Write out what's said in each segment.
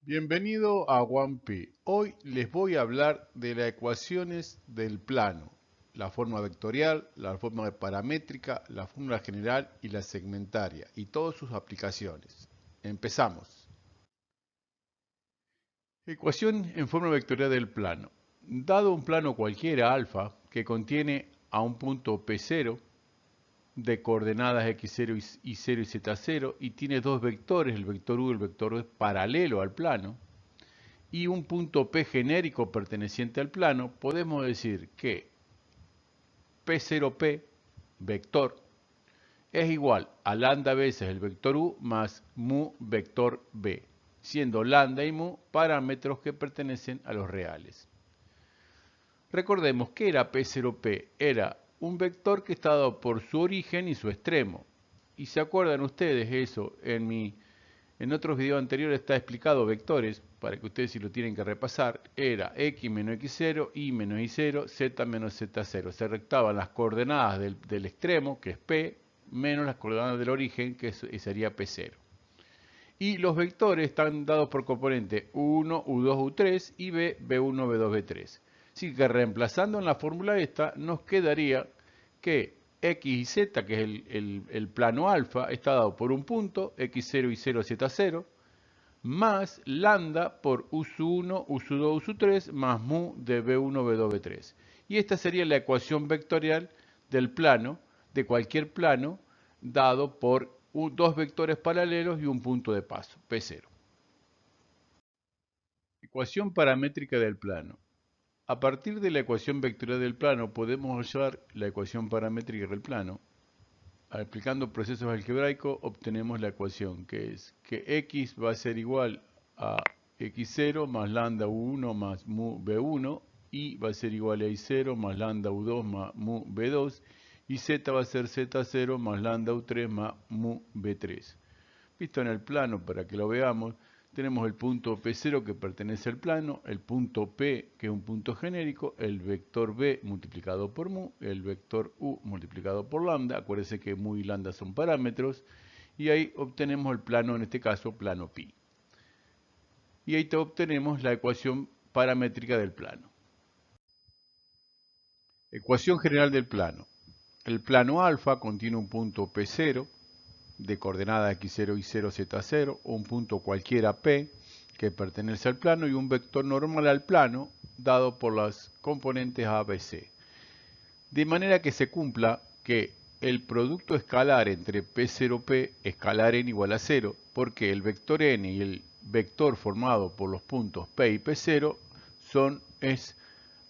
Bienvenido a OneP. Hoy les voy a hablar de las ecuaciones del plano, la forma vectorial, la forma paramétrica, la fórmula general y la segmentaria, y todas sus aplicaciones. Empezamos. Ecuación en forma vectorial del plano. Dado un plano cualquiera alfa que contiene a un punto P0 de coordenadas x0 y 0 y z0 y tiene dos vectores, el vector u y el vector v paralelo al plano, y un punto P genérico perteneciente al plano, podemos decir que P0P, vector, es igual a lambda veces el vector U más mu vector B, siendo lambda y mu parámetros que pertenecen a los reales. Recordemos que era P0P, era un vector que está dado por su origen y su extremo. Y se acuerdan ustedes eso, en otros videos anteriores está explicado vectores, para que ustedes si lo tienen que repasar, era x menos x0, y menos y0, z menos z0. Se rectaban las coordenadas del extremo, que es P, menos las coordenadas del origen, que sería P0. Y los vectores están dados por componente U1, U2, U3 y B, B1, B2, B3. Así que reemplazando en la fórmula esta, nos quedaría que x y z, que es el plano alfa, está dado por un punto, x0 y 0, z0, más lambda por U1, U2, U3, más mu de B1, B2, B3. Y esta sería la ecuación vectorial del plano, de cualquier plano, dado por dos vectores paralelos y un punto de paso, P0. Ecuación paramétrica del plano. A partir de la ecuación vectorial del plano podemos hallar la ecuación paramétrica del plano. Aplicando procesos algebraicos obtenemos la ecuación que es que x va a ser igual a x0 más lambda u1 más mu b1, y va a ser igual a y0 más lambda u2 más mu b2, y z va a ser z0 más lambda u3 más mu b3. Visto en el plano para que lo veamos, tenemos el punto P0 que pertenece al plano, el punto P que es un punto genérico, el vector B multiplicado por mu, el vector U multiplicado por lambda, acuérdense que mu y lambda son parámetros, y ahí obtenemos el plano, en este caso plano pi. Y ahí obtenemos la ecuación paramétrica del plano. Ecuación general del plano. El plano alfa contiene un punto P0 de coordenada x0 y 0, z0, o un punto cualquiera P que pertenece al plano y un vector normal al plano dado por las componentes A, B, C. De manera que se cumpla que el producto escalar entre P0P escalar n igual a 0, porque el vector n y el vector formado por los puntos P y P0 es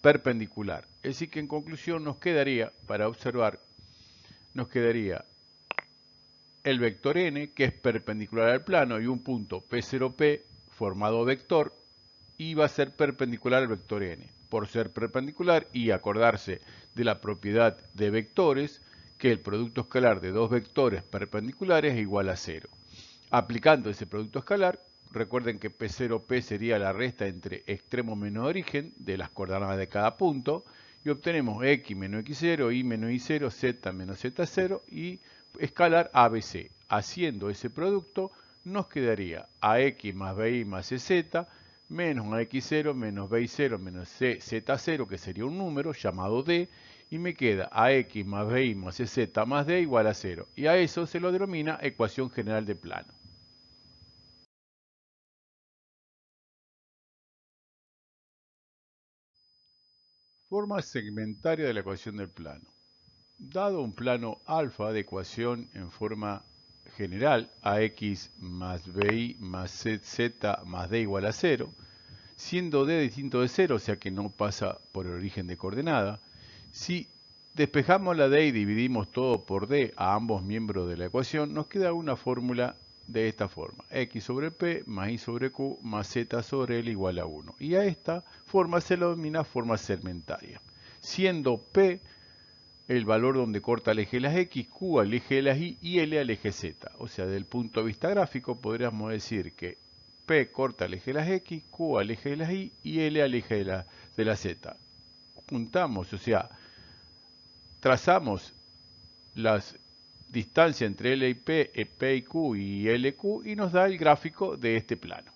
perpendicular. Es decir que en conclusión nos quedaría, para observar, nos quedaría el vector n, que es perpendicular al plano, y un punto P0P formado vector, y va a ser perpendicular al vector n. Por ser perpendicular y acordarse de la propiedad de vectores, que el producto escalar de dos vectores perpendiculares es igual a 0. Aplicando ese producto escalar, recuerden que P0P sería la resta entre extremo menos origen de las coordenadas de cada punto, y obtenemos x menos x0, y menos y0, z menos z0 y escalar ABC. Haciendo ese producto nos quedaría ax más bi más cz menos ax0 menos bi0 menos cz0, que sería un número llamado d, y me queda ax más bi más cz más d igual a 0. Y a eso se lo denomina ecuación general de plano. Forma segmentaria de la ecuación del plano. Dado un plano alfa de ecuación en forma general, ax más bi más z más d igual a 0, siendo d distinto de 0, o sea que no pasa por el origen de coordenada, si despejamos la d y dividimos todo por d a ambos miembros de la ecuación, nos queda una fórmula de esta forma: x sobre p más y sobre q más z sobre l igual a 1. Y a esta forma se la denomina forma segmentaria, siendo p el valor donde corta el eje de las x, q al eje de las y l al eje z. O sea, desde el punto de vista gráfico podríamos decir que p corta el eje de las x, q al eje de las y l al eje de la z. Juntamos, o sea, trazamos las distancias entre L y P y Q y LQ, y nos da el gráfico de este plano.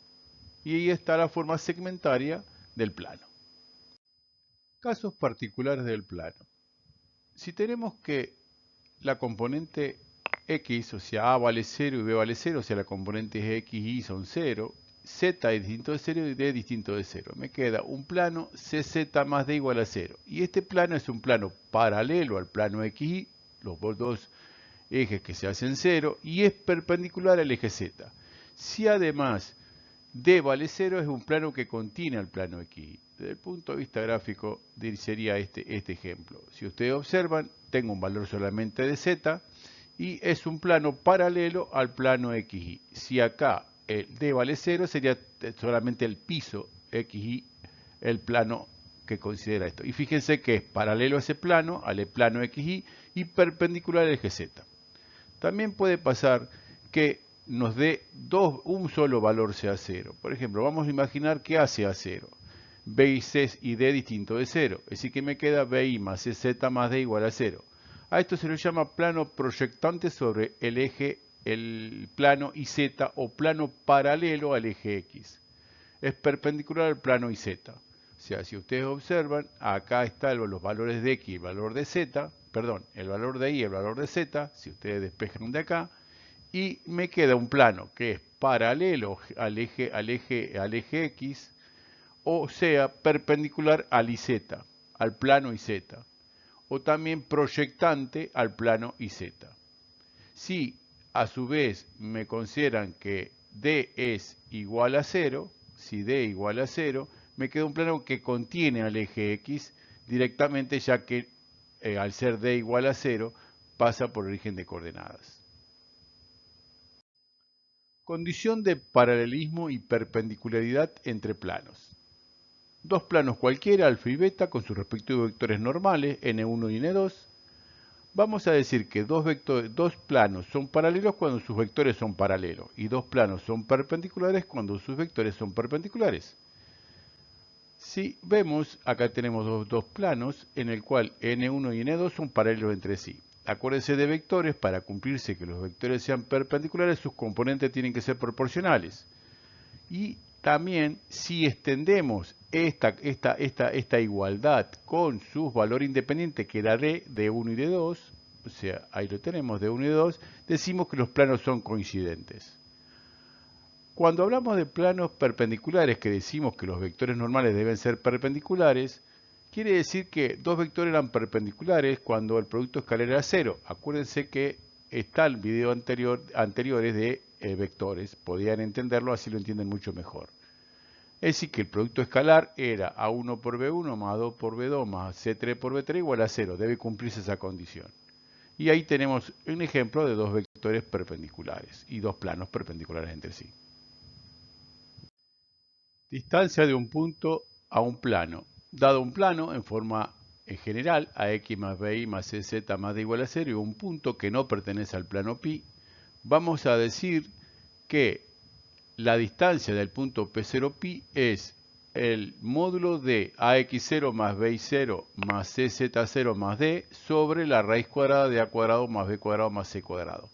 Y ahí está la forma segmentaria del plano. Casos particulares del plano. Si tenemos que la componente X, o sea, A vale 0 y B vale 0, o sea, la componente X y Y son 0, Z es distinto de 0 y D es distinto de 0. Me queda un plano CZ más D igual a 0. Y este plano es un plano paralelo al plano XY, los dos ejes que se hacen 0, y es perpendicular al eje Z. Si además D vale 0, es un plano que contiene al plano XY. Desde el punto de vista gráfico sería este ejemplo. Si ustedes observan, tengo un valor solamente de Z y es un plano paralelo al plano XY. Si acá el D vale 0, sería solamente el piso XY, el plano que considera esto. Y fíjense que es paralelo a ese plano, al plano XY, y perpendicular al eje Z. También puede pasar que nos dé un solo valor sea 0. Por ejemplo, vamos a imaginar que A sea 0. B y C y D distinto de 0. Es decir, que me queda BI más CZ más D igual a 0. A esto se le llama plano proyectante sobre el eje, el plano YZ, o plano paralelo al eje X. Es perpendicular al plano YZ. O sea, si ustedes observan, acá están los valores de X y el valor de Z, perdón, el valor de Y y el valor de Z, si ustedes despejan de acá, y me queda un plano que es paralelo al eje X, o sea, perpendicular al YZ, al plano YZ, o también proyectante al plano YZ. Si a su vez me consideran que D es igual a 0, si D igual a 0, me queda un plano que contiene al eje X directamente, ya que al ser D igual a 0 pasa por origen de coordenadas. Condición de paralelismo y perpendicularidad entre planos. Dos planos cualquiera, alfa y beta, con sus respectivos vectores normales, n1 y n2. Vamos a decir que dos planos son paralelos cuando sus vectores son paralelos, y dos planos son perpendiculares cuando sus vectores son perpendiculares. Si vemos, acá tenemos dos planos en el cual n1 y n2 son paralelos entre sí. Acuérdense de vectores, para cumplirse que los vectores sean perpendiculares, sus componentes tienen que ser proporcionales. Y también, si extendemos esta igualdad con sus valores independientes, que era de 1 y de 2, o sea, ahí lo tenemos, de 1 y de 2, decimos que los planos son coincidentes. Cuando hablamos de planos perpendiculares, que decimos que los vectores normales deben ser perpendiculares, quiere decir que dos vectores eran perpendiculares cuando el producto escalar era 0. Acuérdense que está el video anteriores de vectores, podían entenderlo, así lo entienden mucho mejor. Es decir, que el producto escalar era A1 por B1 más A2 por B2 más C3 por B3 igual a 0. Debe cumplirse esa condición. Y ahí tenemos un ejemplo de dos vectores perpendiculares y dos planos perpendiculares entre sí. Distancia de un punto a un plano. Dado un plano en forma general, AX más BY más CZ más D igual a 0, y un punto que no pertenece al plano pi, vamos a decir que la distancia del punto P0 pi es el módulo de AX0 más BY0 más CZ0 más D sobre la raíz cuadrada de A cuadrado más B cuadrado más C cuadrado.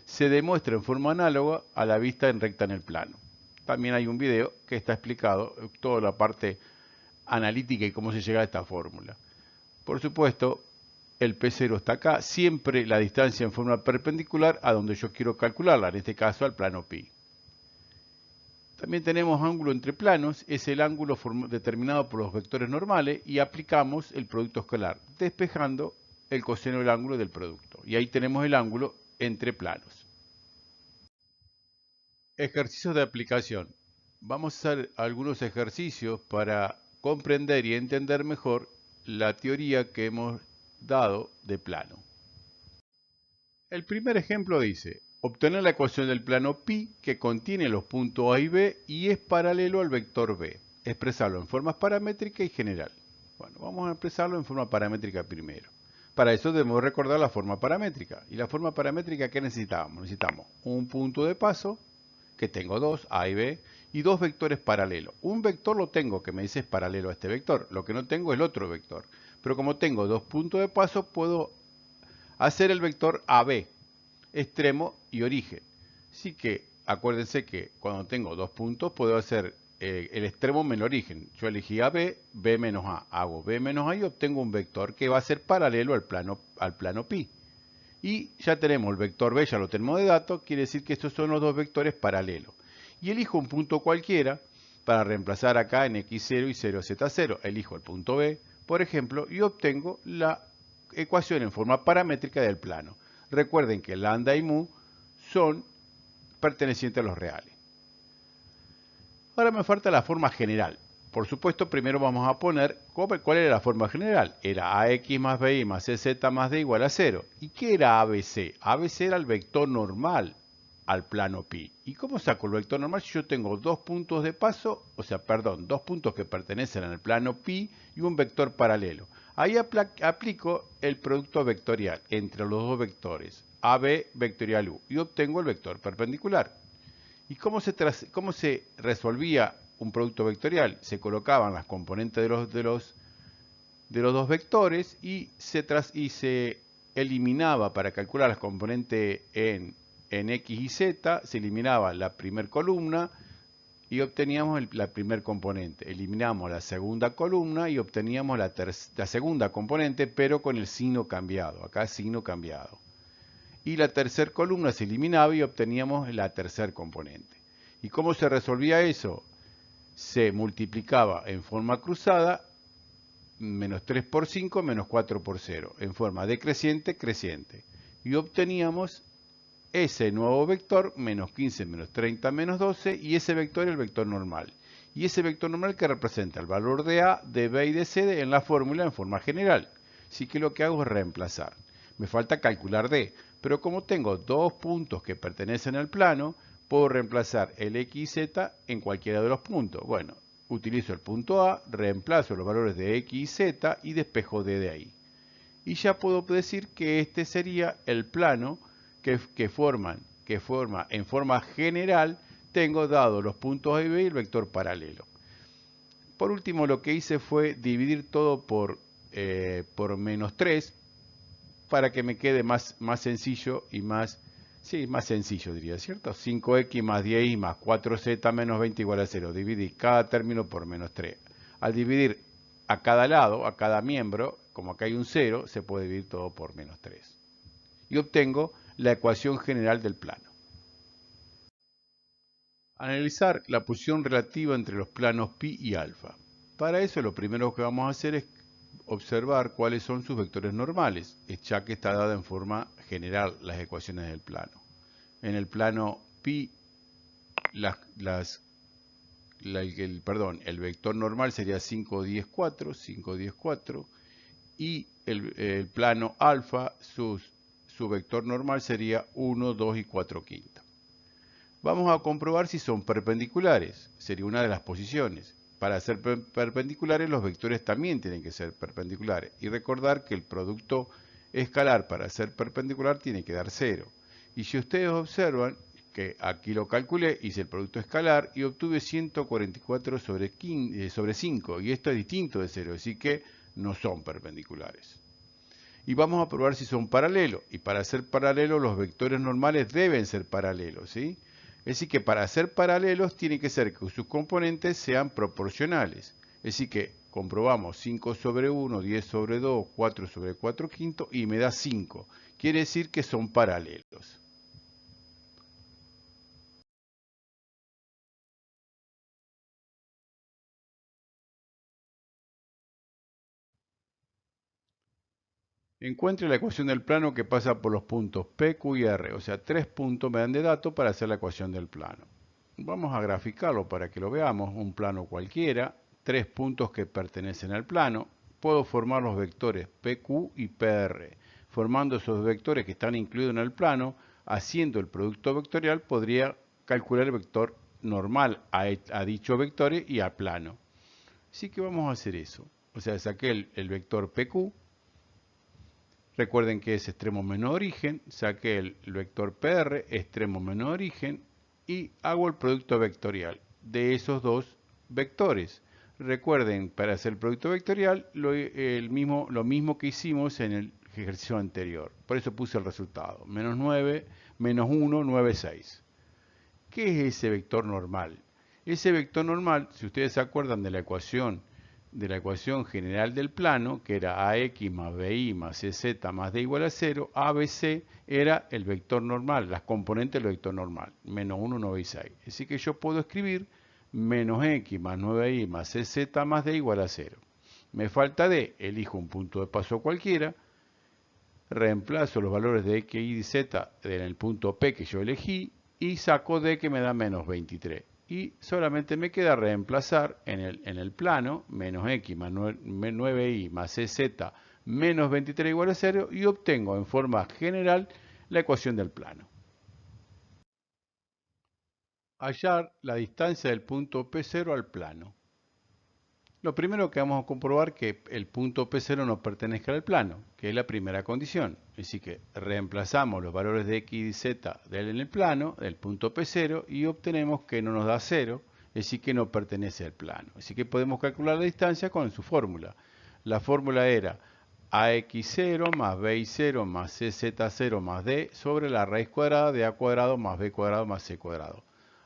Se demuestra en forma análoga a la vista en recta en el plano. También hay un video que está explicado toda la parte analítica y cómo se llega a esta fórmula. Por supuesto, el P0 está acá, siempre la distancia en forma perpendicular a donde yo quiero calcularla, en este caso al plano pi. También tenemos ángulo entre planos, es el ángulo determinado por los vectores normales, y aplicamos el producto escalar, despejando el coseno del ángulo del producto. Y ahí tenemos el ángulo entre planos. Ejercicios de aplicación. Vamos a hacer algunos ejercicios para comprender y entender mejor la teoría que hemos dado de plano. El primer ejemplo dice: obtener la ecuación del plano pi que contiene los puntos A y B y es paralelo al vector B. Expresarlo en formas paramétrica y general. Bueno, vamos a expresarlo en forma paramétrica primero. Para eso debemos recordar la forma paramétrica. ¿Y la forma paramétrica qué necesitamos? Necesitamos un punto de paso, que tengo dos, A y B, y dos vectores paralelos. Un vector lo tengo, que me dice es paralelo a este vector. Lo que no tengo es el otro vector. Pero como tengo dos puntos de paso, puedo hacer el vector AB, extremo y origen. Así que acuérdense que cuando tengo dos puntos, puedo hacer el extremo menos origen. Yo elegí AB, B menos A. Hago B menos A y obtengo un vector que va a ser paralelo al plano pi. Y ya tenemos el vector B, ya lo tenemos de datos, quiere decir que estos son los dos vectores paralelos. Y elijo un punto cualquiera para reemplazar acá en x0 y 0z0. Elijo el punto B, por ejemplo, y obtengo la ecuación en forma paramétrica del plano. Recuerden que lambda y mu son pertenecientes a los reales. Ahora me falta la forma general. Por supuesto, primero vamos a poner cuál era la forma general. Era ax más bi más cz más d igual a 0. ¿Y qué era ABC? ABC era el vector normal al plano pi. ¿Y cómo saco el vector normal si yo tengo dos puntos de paso, dos puntos que pertenecen al plano pi y un vector paralelo? Ahí aplico el producto vectorial entre los dos vectores, AB vectorial u, y obtengo el vector perpendicular. ¿Y cómo se resolvía un producto vectorial? Se colocaban las componentes de los dos vectores y se eliminaba para calcular las componentes en x y z, se eliminaba la primera columna y obteníamos la primer componente. Eliminamos la segunda columna y obteníamos la segunda componente, pero con el signo cambiado. Acá signo cambiado. Y la tercera columna se eliminaba y obteníamos la tercera componente. ¿Y cómo se resolvía eso? Se multiplicaba en forma cruzada, menos 3 por 5, menos 4 por 0, en forma decreciente, creciente. Y obteníamos ese nuevo vector, menos 15, menos 30, menos 12, y ese vector el vector normal. Y ese vector normal que representa el valor de A, de B y de C en la fórmula en forma general. Así que lo que hago es reemplazar. Me falta calcular D, pero como tengo dos puntos que pertenecen al plano, puedo reemplazar el x y z en cualquiera de los puntos. Bueno, utilizo el punto A, reemplazo los valores de x y z y despejo D de ahí. Y ya puedo decir que este sería el plano que forma en forma general, tengo dado los puntos A y B y el vector paralelo. Por último, lo que hice fue dividir todo por menos 3 para que me quede más sencillo y más sencillo diría, ¿cierto? 5x más 10y más 4z menos 20 igual a 0. Dividir cada término por menos 3. Al dividir a cada lado, a cada miembro, como acá hay un 0, se puede dividir todo por menos 3. Y obtengo la ecuación general del plano. Analizar la posición relativa entre los planos pi y alfa. Para eso lo primero que vamos a hacer es observar cuáles son sus vectores normales, ya que está dada en forma general las ecuaciones del plano. En el plano pi, el vector normal sería 5, 10, 4, 5, 10, 4, y el plano alfa, su vector normal sería 1, 2 y 4 quinta. Vamos a comprobar si son perpendiculares, sería una de las posiciones. Para ser perpendiculares los vectores también tienen que ser perpendiculares. Y recordar que el producto escalar para ser perpendicular tiene que dar 0. Y si ustedes observan que aquí lo calculé, hice el producto escalar y obtuve 144 sobre 5. Y esto es distinto de 0, así que no son perpendiculares. Y vamos a probar si son paralelos. Y para ser paralelos los vectores normales deben ser paralelos, ¿sí? Es decir que para ser paralelos tiene que ser que sus componentes sean proporcionales. Es decir que comprobamos 5 sobre 1, 10 sobre 2, 4 sobre 4 quinto y me da 5. Quiere decir que son paralelos. Encuentre la ecuación del plano que pasa por los puntos P, Q y R. O sea, 3 puntos me dan de datos para hacer la ecuación del plano. Vamos a graficarlo para que lo veamos. Un plano cualquiera, 3 puntos que pertenecen al plano. Puedo formar los vectores PQ y PR. Formando esos vectores que están incluidos en el plano, haciendo el producto vectorial, podría calcular el vector normal a dicho vector y al plano. Así que vamos a hacer eso. O sea, saqué el vector PQ. Recuerden que es extremo menos origen. Saqué el vector PR, extremo menos origen. Y hago el producto vectorial de esos dos vectores. Recuerden, para hacer el producto vectorial, lo mismo que hicimos en el ejercicio anterior. Por eso puse el resultado. Menos 9, menos 1, 9, 6. ¿Qué es ese vector normal? Ese vector normal, si ustedes se acuerdan de la ecuación general del plano, que era AX más BY más CZ más D igual a 0, ABC era el vector normal, las componentes del vector normal, menos 1, 9 y 6. Así que yo puedo escribir menos X más 9Y más CZ más D igual a 0. Me falta D, elijo un punto de paso cualquiera, reemplazo los valores de X, Y y Z en el punto P que yo elegí y saco D que me da menos 23. Y solamente me queda reemplazar en el plano menos X más 9Y más CZ menos 23 igual a 0 y obtengo en forma general la ecuación del plano. Hallar la distancia del punto P0 al plano. Lo primero que vamos a comprobar es que el punto P0 no pertenezca al plano, que es la primera condición. Así que reemplazamos los valores de X y Z en el plano, del punto P0, y obtenemos que no nos da 0, es decir, que no pertenece al plano. Así que podemos calcular la distancia con su fórmula. La fórmula era AX0 más BY0 más CZ0 más D sobre la raíz cuadrada de A cuadrado más B cuadrado más C cuadrado.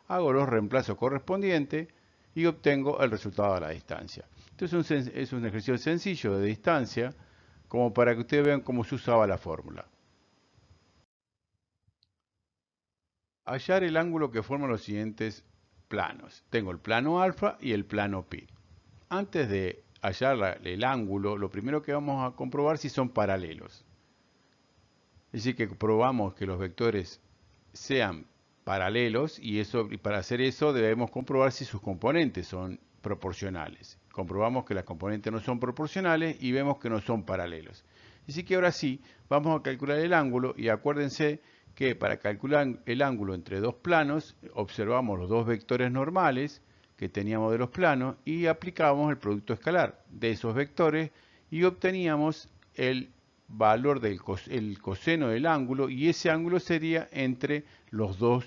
Hago los reemplazos correspondientes y obtengo el resultado de la distancia. Entonces es un ejercicio sencillo de distancia, como para que ustedes vean cómo se usaba la fórmula. Hallar el ángulo que forman los siguientes planos. Tengo el plano alfa y el plano pi. Antes de hallar el ángulo, lo primero que vamos a comprobar si son paralelos. Es decir, que probamos que los vectores sean paralelos y para hacer eso debemos comprobar si sus componentes son proporcionales. Comprobamos que las componentes no son proporcionales y vemos que no son paralelos. Así que ahora sí, vamos a calcular el ángulo y acuérdense que para calcular el ángulo entre dos planos observamos los dos vectores normales que teníamos de los planos y aplicábamos el producto escalar de esos vectores y obteníamos el valor del coseno del ángulo y ese ángulo sería entre los dos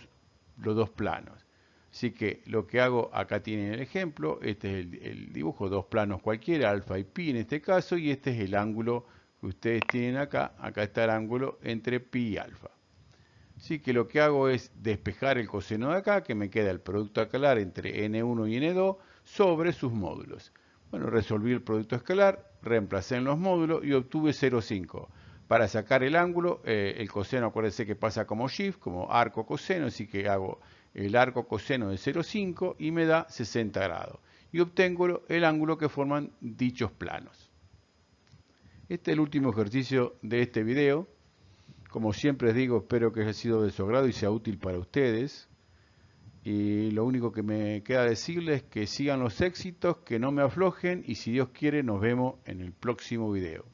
planos. Así que lo que hago, acá tienen el ejemplo, este es el dibujo, dos planos cualquiera, alfa y pi en este caso, y este es el ángulo que ustedes tienen acá, acá está el ángulo entre pi y alfa. Así que lo que hago es despejar el coseno de acá, que me queda el producto escalar entre n1 y n2 sobre sus módulos. Bueno, resolví el producto escalar, reemplacé en los módulos y obtuve 0,5. Para sacar el ángulo, el coseno, acuérdense que pasa como shift, como arco coseno, así que hago el arco coseno de 0,5 y me da 60 grados. Y obtengo el ángulo que forman dichos planos. Este es el último ejercicio de este video. Como siempre les digo, espero que haya sido de su agrado y sea útil para ustedes. Y lo único que me queda decirles es que sigan los éxitos, que no me aflojen y si Dios quiere nos vemos en el próximo video.